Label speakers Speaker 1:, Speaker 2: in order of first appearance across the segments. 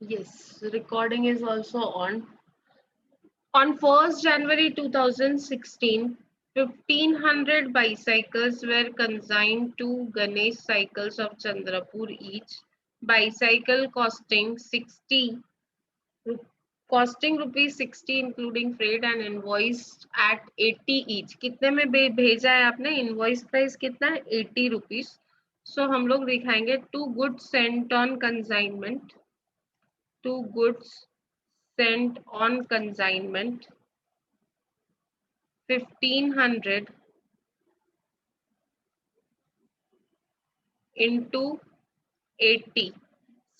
Speaker 1: Yes, recording is also on. On 1st January 2016, 1500 bicycles were consigned to Ganesh Cycles of Chandrapur each, bicycle costing rupees 60 including freight and invoiced at 80 each. कितने में भेजा है आपने? Invoice price कितना है? 80 rupees. So हम लोग दिखाएंगे two goods sent on consignment. Two goods sent on consignment. 1500 into 80.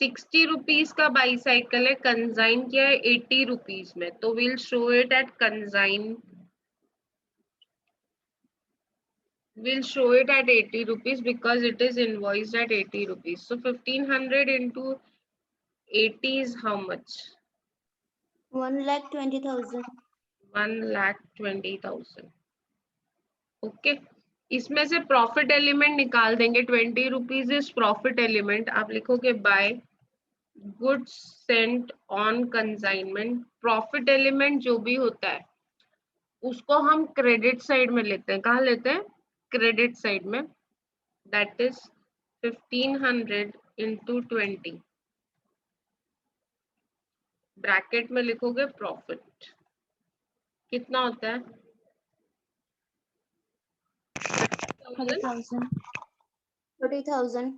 Speaker 1: 60 rupees का बाईसाइकिल है, कंसाइन किया है 80 रुपीज में, तो will show it at consign, we'll show it at 80 rupees because it is invoiced at 80 rupees. So 1500 into 80 is how much?
Speaker 2: 1,20,000.
Speaker 1: 1,20,000. Okay, इसमें से profit element निकाल देंगे. 20 रुपीज इज प्रॉफिट एलिमेंट. आप लिखोगे by goods sent on consignment. Profit element जो भी होता है उसको हम क्रेडिट साइड में लेते हैं. कहाँ लेते हैं? क्रेडिट साइड में. That is 1500 into 20. ब्रैकेट में लिखोगे प्रॉफिट. कितना होता है?
Speaker 2: 30,000. 30,000.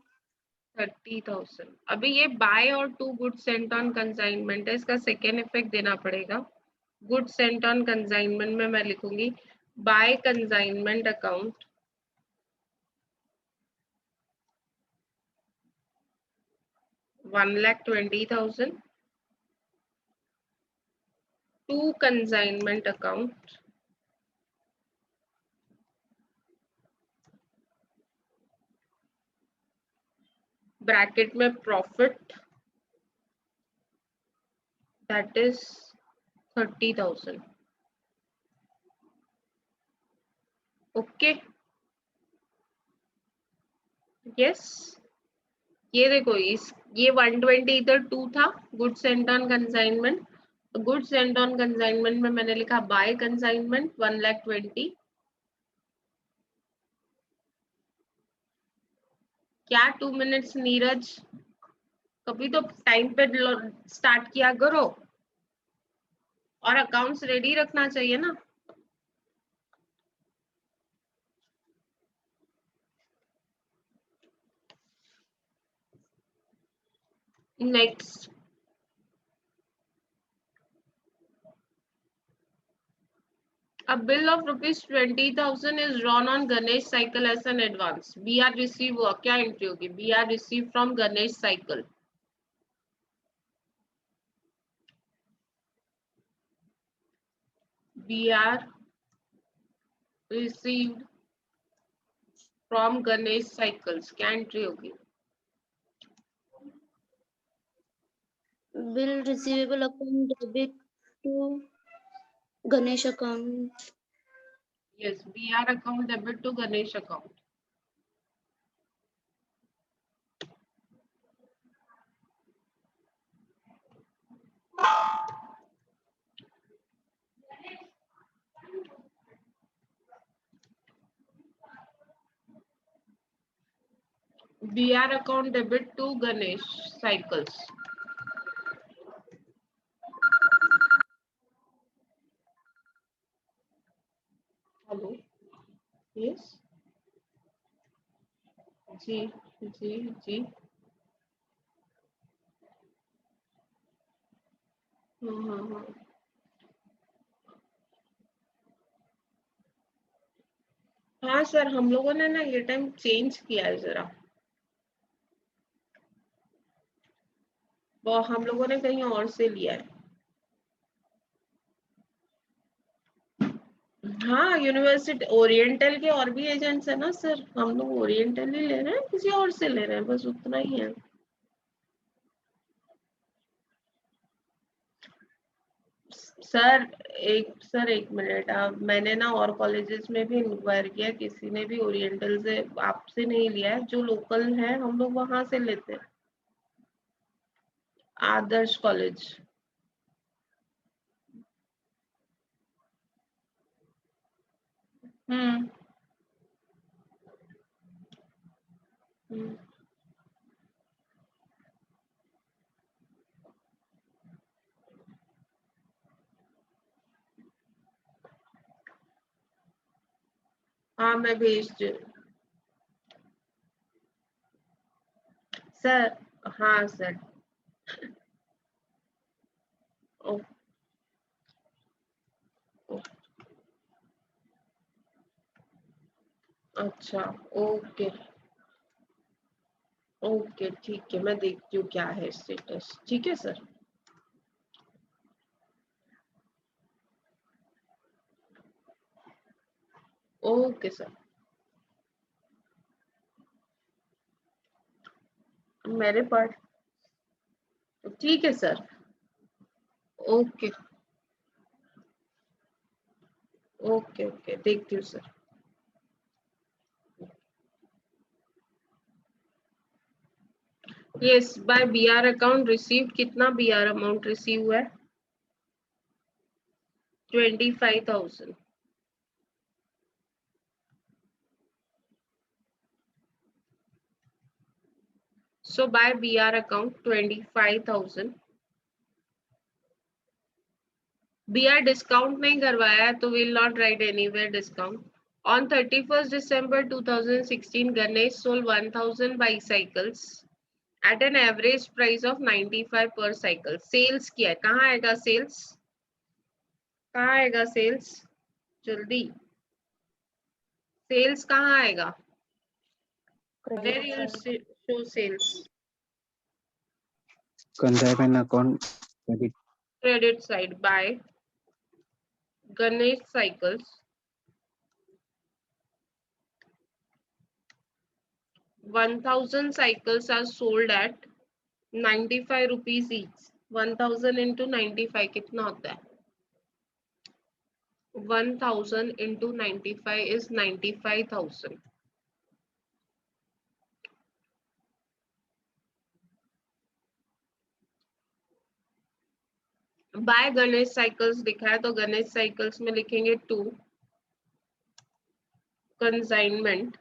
Speaker 1: 30,000. अभी ये बाय और to good sent on consignment है, इसका सेकेंड इफेक्ट देना पड़ेगा. गुड सेंट ऑन कंसाइनमेंट में मैं लिखूंगी by consignment account $1,20,000 to consignment account bracket में profit that is 30,000. Okay, yes. ये देखो, ये 120 इधर 2 था. Good sent on consignment. Good sent on consignment में मैंने लिखा बाय कंसाइनमेंट 1,20,000. क्या 2 मिनट्स नीरज? कभी तो टाइम पे स्टार्ट किया करो, और अकाउंट्स रेडी रखना चाहिए ना. Next, a bill of rupees 20,000 is drawn on Ganesh Cycle as an advance. BR receive हुआ, क्या एंट्री होगी? BR receive from Ganesh Cycle. BR received from Ganesh Cycles, क्या एंट्री होगी?
Speaker 2: Bill receivable account debit to Ganesh account.
Speaker 1: Yes, BR account debit to Ganesh account. BR account debit to Ganesh Cycles. Hello, yes, जी जी जी. हाँ. हाँ sir, हम लोगों ने ना ये टाइम चेंज किया है जरा. वो हम लोगों ने कहीं और से लिया है. हाँ, यूनिवर्सिटी ओरिएंटल के और भी एजेंट्स है ना सर. हम लोग ओरिएंटल ही ले रहे हैं, किसी और से ले रहे हैं, बस उतना ही है. सर एक मिनट. अब मैंने ना और कॉलेजेस में भी इंक्वायर किया, किसी ने भी ओरिएंटल से आपसे नहीं लिया है. जो लोकल है हम लोग वहां से लेते हैं. आदर्श कॉलेज। हम्म हाँ मैं भेज दूँ सर। हाँ सर। ओ, ओ, अच्छा ओके ओके ठीक है, मैं देखती हूँ क्या है स्टेटस। ठीक है सर। Okay sir. मेरे पास ठीक है सर। ओके ओके ओके देखती हूँ sir. Yes by BR account received, कितना बीआर अमाउंट रिसीव हुआ है? 25,000। So by BR account 25,000। BR discount नहीं करवाया तो will not write anywhere discount. On 31st December 2016, Ganesh sold 1,000 bicycles at an average price of 95 per cycle. Sales किया है, कहाँ आएगा सेल्स? कहाँ आएगा सेल्स? जल्दी सेल्स कहाँ आएगा? Where you will show sales?
Speaker 3: Consignment account credit.
Speaker 1: Credit side by Ganesh Cycles. 1,000 cycles are sold at 95 rupees each। 1,000 into 95 कितना होता है? 1,000 into 95 is 95,000। By Ganesh cycles लिखा है तो गणेश साइकिल्स में लिखेंगे टू कंसाइनमेंट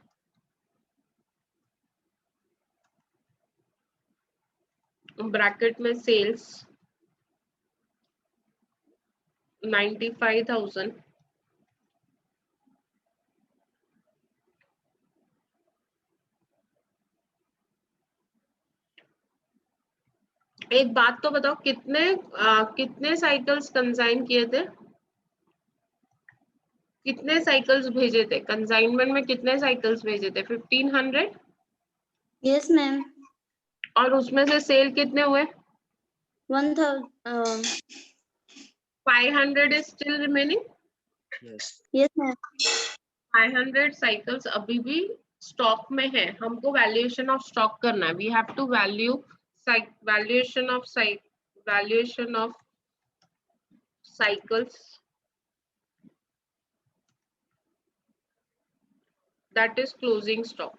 Speaker 1: ब्रैकेट में सेल्स 95,000। एक बात तो बताओ, कितने साइकिल्स कंसाइन किए थे? कितने साइकिल्स भेजे थे कंसाइनमेंट में? कितने साइकिल्स भेजे थे? 1,500।
Speaker 2: Yes ma'am.
Speaker 1: और उसमें से सेल कितने हुए?
Speaker 2: 1,000।
Speaker 1: 500 is still remaining।
Speaker 3: Yes.
Speaker 2: Yes ma'am.
Speaker 1: 500 cycles अभी भी स्टॉक में है। हमको वैल्यूएशन ऑफ स्टॉक करना है। We have to valuation of cycles that is closing stock।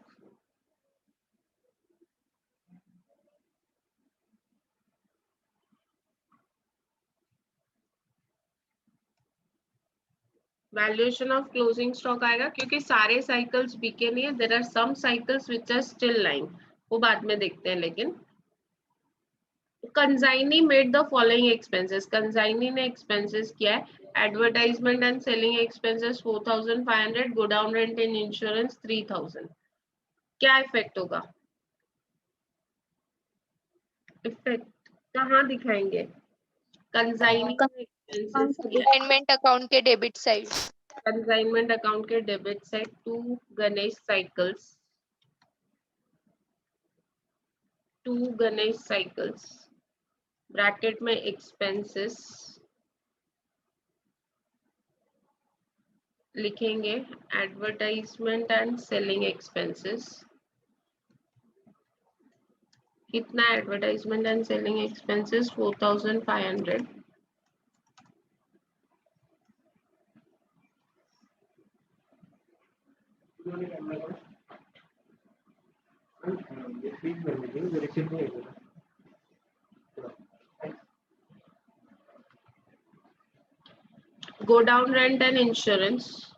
Speaker 1: Valuation of closing stock आएगा क्योंकि सारे साइकिल्स बिके नहीं है। There are some cycles which are still lying, वो बाद में देखते हैं। लेकिन consignee made the following expenses. Consignee ने एक्सपेंसेस किया है advertisement and selling expenses 4,500, godown rent and insurance 3,000। क्या इफेक्ट होगा? इफेक्ट कहाँ दिखाएंगे? कंसाइनी एक्सपेंसेस किया,
Speaker 4: कंसाइनमेंट अकाउंट के डेबिट साइड।
Speaker 1: कंसाइनमेंट अकाउंट के debit side to Ganesh cycles, to Ganesh cycles bracket में एक्सपेंसेस लिखेंगे एडवर्टाइजमेंट एंड सेलिंग एक्सपेंसेस। कितना advertisement and selling expenses? 4,500। go down rent and insurance,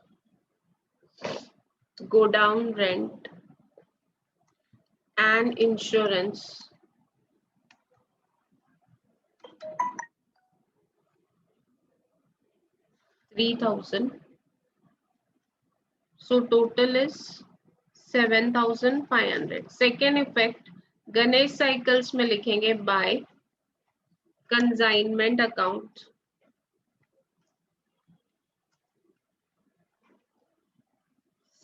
Speaker 1: go down rent and insurance, $3,000. So total is 7,500. Second effect, Ganesh cycles में लिखेंगे by consignment account,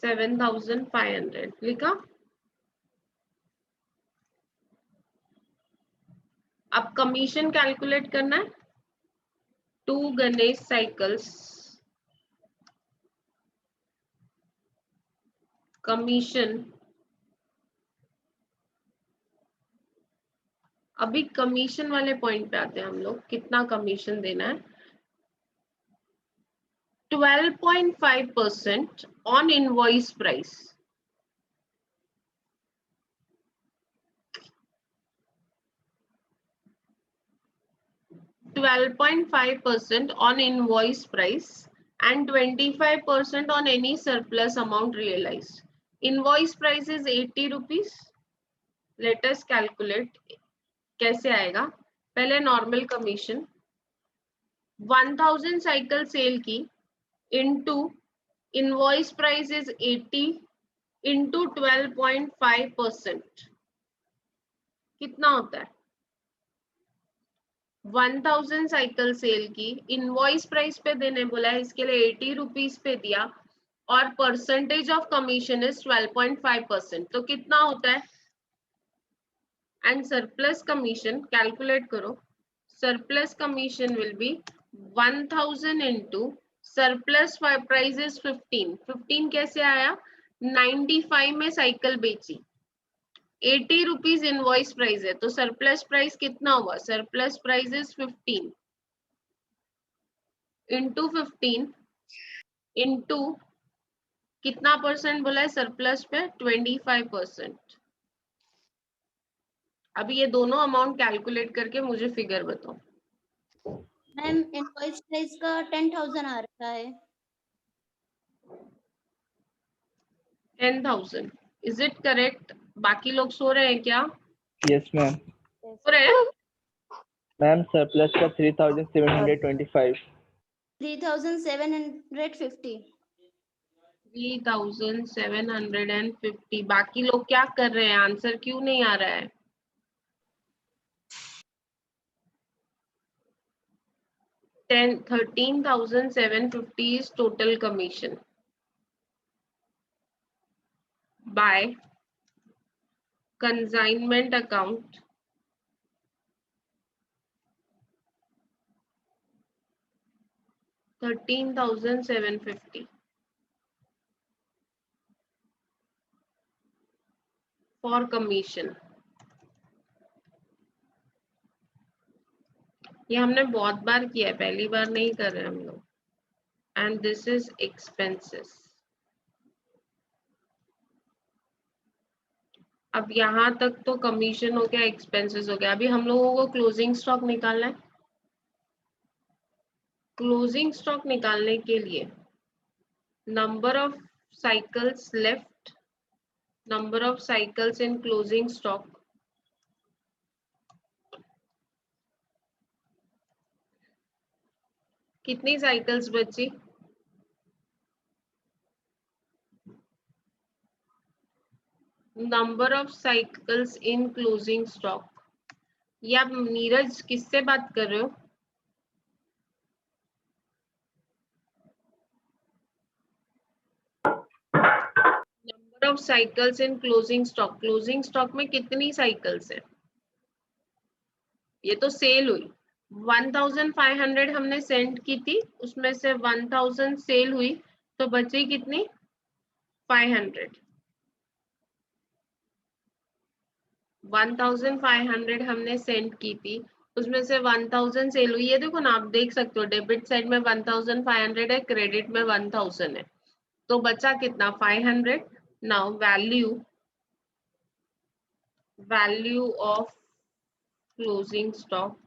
Speaker 1: $7,500 लिखा। अब commission calculate करना है। To Ganesh cycles commission, अभी commission वाले point पे आते हैं हम लोग, कितना कमीशन देना है। 12.5% on invoice price, $12.5% on invoice price and 25% on any surplus amount realized. Invoice price is 80 rupees. Let us calculate. कैसे आएगा? पहले नॉर्मल कमीशन 1000 साइकिल सेल की into invoice price is 80 into 12.5%, कितना होता है? 1000 साइकिल सेल की इनवॉइस प्राइस पे देने बोला है, इसके लिए 80 रुपीज पे दिया और परसेंटेज ऑफ कमीशन इज 12.5%, तो कितना होता है? एंड सरप्लस कमीशन कैलकुलेट करो। Surplus commission will be 1000 into surplus price is 15। 15 कैसे आया? 95 में साइकिल बेची, 80 रुपीज इनवॉइस प्राइस है, तो सरप्लस प्राइस कितना हुआ? Surplus price is 15 into 15 into कितना परसेंट बोला है सरप्लस पे? 25%। अभी ये दोनों अमाउंट कैलकुलेट करके मुझे फिगर बताओ।
Speaker 2: मैम इनवॉइस प्राइस का 10,000 आ रखा है।
Speaker 1: 10,000 इज इट करेक्ट? बाकी लोग सो रहे हैं क्या?
Speaker 5: Yes ma'am.
Speaker 1: सो रहे हैं?
Speaker 5: मैम सरप्लस का 3,725।
Speaker 2: 3,750।
Speaker 1: 3,750। बाकी लोग क्या कर रहे हैं? आंसर क्यों नहीं आ रहा है? Ten 13,750 is total commission by consignment account, $13,750 for commission। ये हमने बहुत बार किया है, पहली बार नहीं कर रहे हम लोग। And this is expenses. अब यहाँ तक तो कमीशन हो गया, एक्सपेंसेस हो गया। अभी हम लोगों को क्लोजिंग स्टॉक निकालना है। क्लोजिंग स्टॉक निकालने के लिए number of cycles left, number of cycles in closing stock, कितनी साइकिल्स बची? Number of cycles in closing stock. ये आप नीरज किससे बात कर रहे हो? Number of cycles in closing stock. Closing stock में कितनी साइकिल्स है? ये तो सेल हुई 1500 हमने सेंड की थी, उसमें से 1000 सेल हुई, तो बची कितनी? 500। 1500 हमने सेंड की थी, उसमें से 1000 सेल हुई है। देखो ना, आप देख सकते हो डेबिट साइड में 1500 है, क्रेडिट में 1000 है, तो बचा कितना? 500। Now value of closing stock.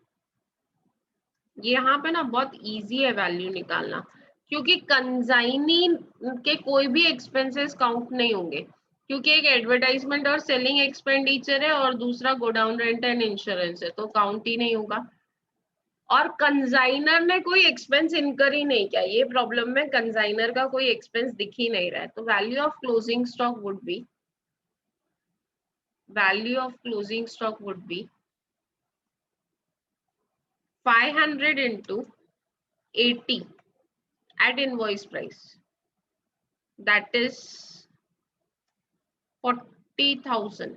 Speaker 1: यहाँ पे ना बहुत इजी है वैल्यू निकालना। क्योंकि कंजाइनी के कोई भी एक्सपेंसेस काउंट नहीं होंगे, क्योंकि एक एडवर्टाइजमेंट और सेलिंग एक्सपेंडिचर है और दूसरा गोडाउन रेंट एंड इंश्योरेंस है, तो काउंट ही नहीं होगा। और कंजाइनर ने कोई एक्सपेंस इनकर ही नहीं किया, ये प्रॉब्लम में कंजाइनर का कोई एक्सपेंस दिख ही नहीं रहा है, तो value of closing stock would be, value of closing stock would be 500 into 80 at invoice price, that is 40,000।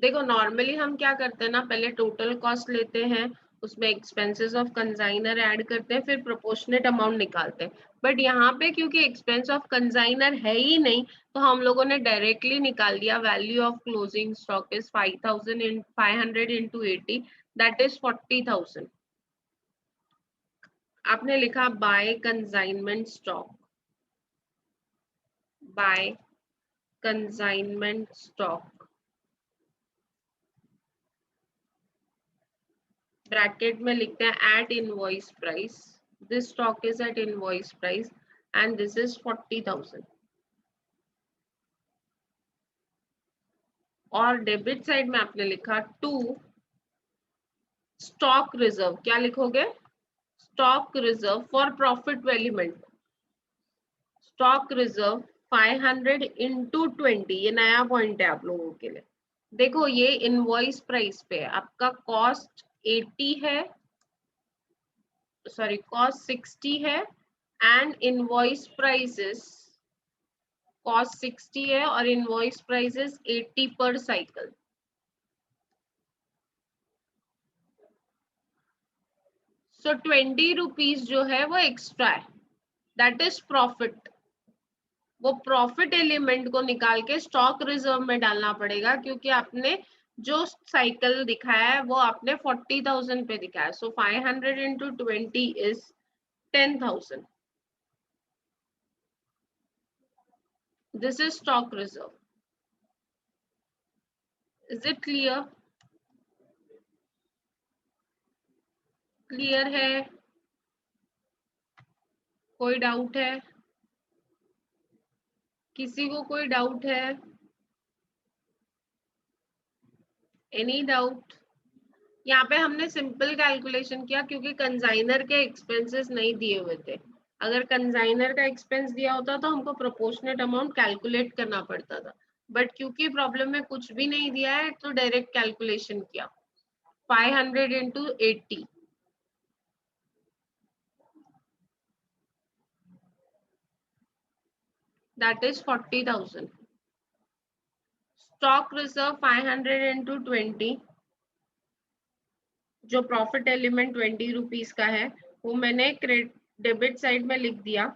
Speaker 1: देखो नॉर्मली हम क्या करते हैं ना, पहले टोटल कॉस्ट लेते हैं, उसमें एक्सपेंसेस ऑफ कंजाइनर ऐड करते हैं, फिर प्रोपोर्शनेट अमाउंट निकालते हैं। बट यहाँ पे क्योंकि एक्सपेंस ऑफ कंजाइनर है ही नहीं, तो हम लोगों ने डायरेक्टली निकाल दिया value of closing stock is 500 into 80, that is 40,000। आपने लिखा by consignment stock, by consignment stock, bracket में लिखते हैं at invoice price, this stock is at invoice price and this is 40,000। और डेबिट साइड में आपने लिखा टू स्टॉक रिजर्व, क्या लिखोगे, stock reserve for profit element, stock reserve 500 into 20, ये नया पॉइंट है आप लोगों के लिए। देखो ये इनवॉइस प्राइस पे आपका कॉस्ट 80 है, सॉरी कॉस्ट 60 है एंड इनवॉइस प्राइसेस कॉस्ट 60 है और इनवॉइस प्राइसेस 80 पर साइकिल। सो 20 रुपीज जो है वो एक्स्ट्रा है, दैट इज प्रॉफिट। वो प्रॉफिट एलिमेंट को निकाल के स्टॉक रिजर्व में डालना पड़ेगा, क्योंकि आपने जो साइकिल दिखाया है वो आपने 40,000 पे दिखाया है। सो 500 into 20 is 10,000। This is stock reserve. Is it clear? Clear है? कोई डाउट है? किसी को कोई डाउट है? Any doubt? यहाँ पे हमने सिंपल कैलकुलेशन किया क्योंकि कंजाइनर के एक्सपेंसेस नहीं दिए हुए थे। अगर कंजाइनर का एक्सपेंस दिया होता तो हमको प्रोपोर्शनेट अमाउंट कैलकुलेट करना पड़ता था, बट क्योंकि प्रॉब्लम में कुछ भी नहीं दिया है तो डायरेक्ट कैलकुलेशन किया। 500 into 80, that is 40,000। Stock reserve 500 into 20, जो प्रॉफिट एलिमेंट 20 रुपीज का है वो मैंने डेबिट साइड में लिख दिया।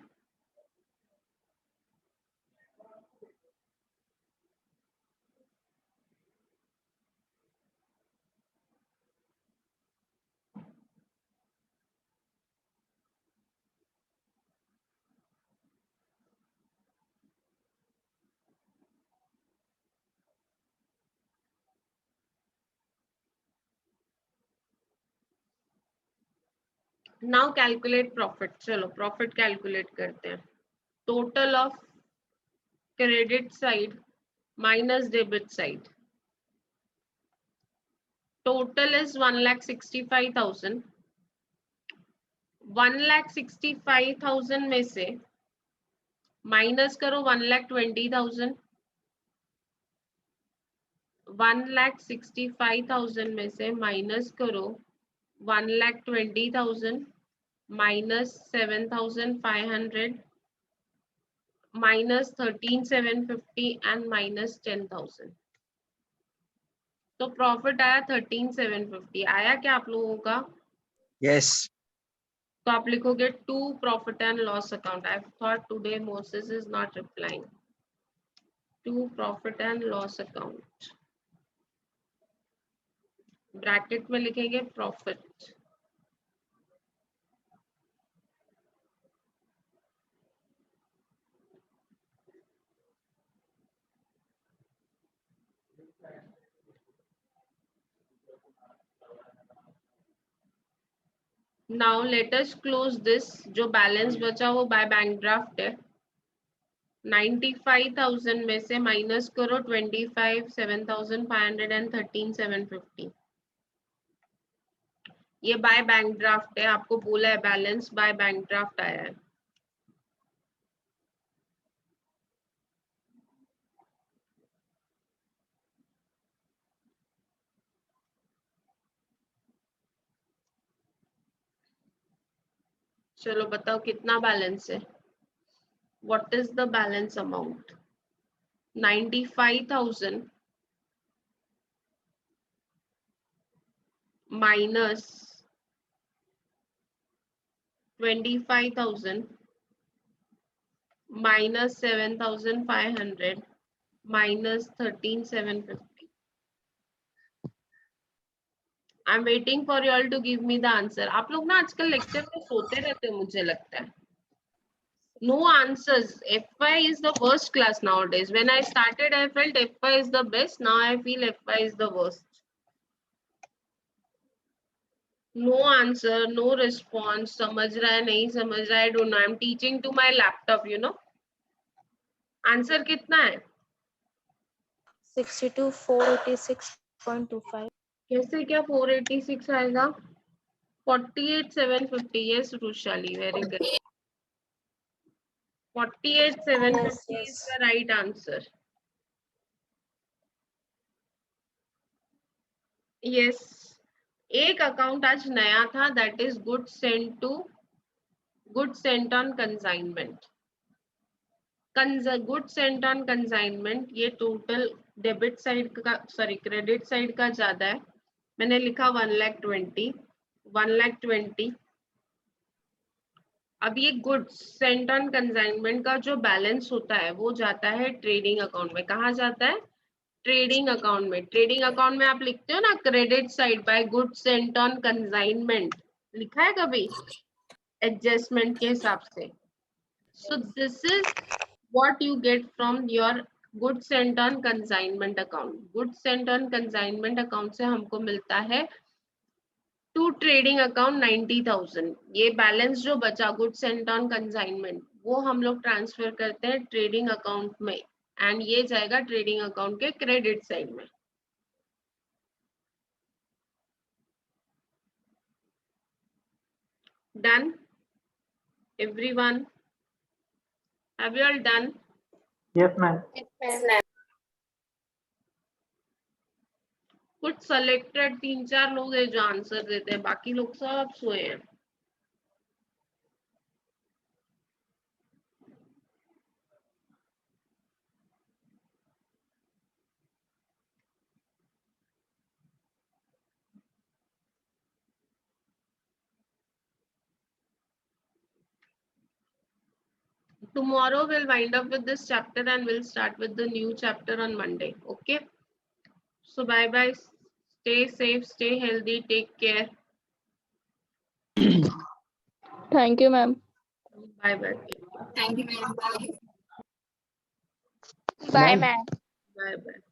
Speaker 1: Now calculate profit. चलो प्रॉफिट कैलकुलेट करते हैं। Total of credit side minus debit side, total is 1,65,000। 1,65,000 में से माइनस करो 1,20,000। 1,65,000 में से माइनस करो 1,20,000 माइनस 7,500 माइनस 13,750 एंड माइनस 10,000। तो प्रॉफिट आया 13,750। आया क्या आप लोगों का?
Speaker 3: Yes.
Speaker 1: तो आप लिखोगे to profit and loss account. I thought today Moses is not replying. To profit and loss account, bracket में लिखेंगे profit, now let us close this. जो बैलेंस बचा वो बाय बैंक ड्राफ्ट है। 95,000 में से माइनस करो 25, 7,500 एंड 13,750। ये बाय बैंक ड्राफ्ट है, आपको बोला है बैलेंस बाय बैंक ड्राफ्ट आया है। चलो बताओ कितना बैलेंस है। What is the balance amount? 95,000 minus 25,000 minus 7,500 minus 13,750. I'm waiting for you all to give me the answer. आप लोग ना आजकल लेक्चर में सोते रहते हैं मुझे लगता है. No answers. FY is the worst class nowadays. When I started, I felt FY is the best. Now I feel FY is the worst. No answer, no response. समझ रहा है नहीं समझ रहा है, I don't know. I'm teaching to my laptop, you know. Answer कितना है?
Speaker 6: 62 486.25.
Speaker 1: कैसे क्या 486 आएगा? 48,750. Yes, Rushali, very good. 48,750
Speaker 6: Yes,
Speaker 1: is
Speaker 6: yes.
Speaker 1: the right answer. Yes. एक अकाउंट आज नया था, that is goods sent on consignment. Goods sent on consignment ये टोटल डेबिट साइड का सॉरी क्रेडिट साइड का ज्यादा है. मैंने लिखा 1,20,000. अब ये गुड्स सेंट ऑन कंसाइनमेंट का जो बैलेंस होता है वो जाता है ट्रेडिंग अकाउंट में. कहाँ जाता है? ट्रेडिंग अकाउंट में. ट्रेडिंग अकाउंट में आप लिखते हो ना credit side by goods sent on consignment, लिखा है कभी एडजस्टमेंट के हिसाब से. So this is what you get from your goods sent on consignment account. Goods sent on consignment account से हमको मिलता है टू ट्रेडिंग अकाउंट 90,000. ये बैलेंस जो बचा गुड सेंट ऑन कंसाइनमेंट वो हम लोग ट्रांसफर करते हैं ट्रेडिंग अकाउंट में एंड ये जाएगा ट्रेडिंग अकाउंट के क्रेडिट साइड में. Done everyone? Have you all done?
Speaker 7: Yes, ma'am.
Speaker 1: कुछ सेलेक्टेड 3-4 लोग हैं जो आंसर देते हैं, बाकी लोग सब सोए हैं. Tomorrow we'll wind up with this chapter and we'll start with the new chapter on Monday. Okay. So bye bye. Stay safe, stay healthy, take care.
Speaker 6: Thank you, ma'am.
Speaker 1: Bye bye.
Speaker 4: Bye,
Speaker 5: Ma'am.
Speaker 4: ma'am.
Speaker 1: Bye bye.